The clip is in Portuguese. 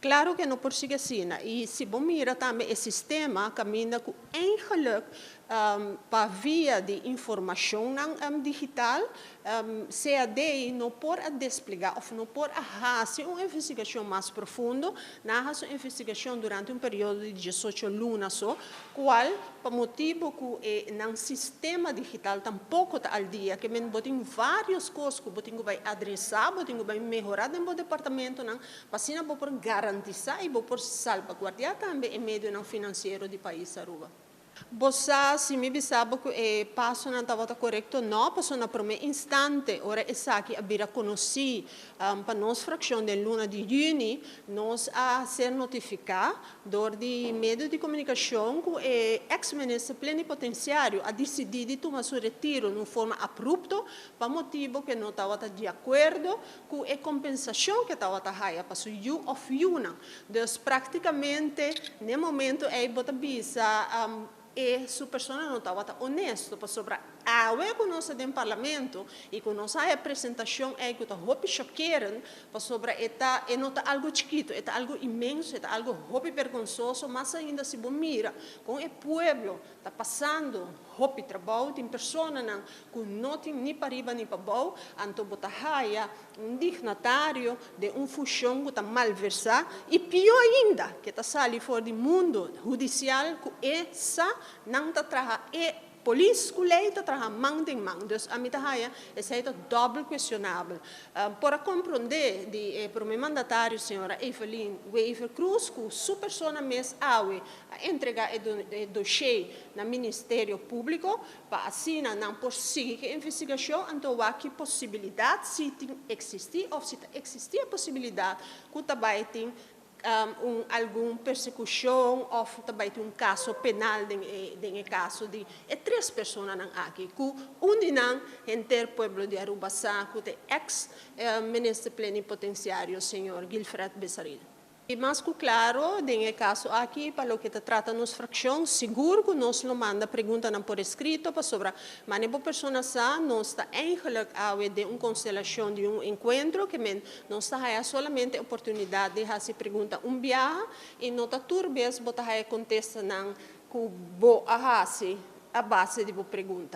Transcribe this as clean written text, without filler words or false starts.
Claro que não persigue assim, e se bom mira também o sistema caminha com eigenlijk para via de informação digital, CAD não pode desplegar ou não pode fazer uma investigação mais profunda, na uma investigação durante um período de 18 lunas só, qual por motivo que no sistema digital tampouco está ao dia, que men botem várias coisas que botem vai adressar, botem vai melhorar no departamento, para assim por garantizar e por salvaguardar também o meio financeiro do país Aruba. Você, se me sabe que passo não estava correto, não, passou na primeiro instante, ora essa que a conheci para nossa fração de luna de junho, nós a ser notificado do meio de comunicação que o ex-ministro plenipotenciário a decidido tomar seu retiro de forma abrupta, para motivo que não estava de acordo com a compensação que estava a para o you of Yuna. Então, praticamente, no momento, bota bisa e su persona não estava honesto para sobre a que nós no parlamento e que nós a apresentação que está muito chocante para sobre e não está algo chiquito, é algo imenso, é algo muito vergonhoso, mas ainda se bom mira com o povo está passando muito trabalho, tem pessoas que não tem nem para riba nem para baixo, então bota raia dignatário de função que está malversada e pior ainda que está saindo fora do mundo judicial que essa não está trabalhando polícia que lei está trabalhando mão em mão. Então, a minha tarefa é doble questionável. Para compreender o primeiro mandatário, senhora Evelyn Weaver Cruz, que sua pessoa mesmo a entregar o dossiê no Ministério Público, para assim não prosseguir a investigação, então há que possibilidade, se existir ou se existir a possibilidade, que também tem alguma persecução ou também um caso penal no caso de três pessoas aqui, que não entre povo de Aruba, que é ex-ministro plenipotenciário, senhor Gilfred Bessaril. E mais que claro, no caso aqui, para o que trata nos fração, seguro que nós não manda pergunta por escrito para sobre mas a pessoa não está eigenlijk de uma constelação de um encontro que não está solamente a oportunidade de fazer pergunta viagem e não está turbes botar contesta não que bo a base de boa pergunta.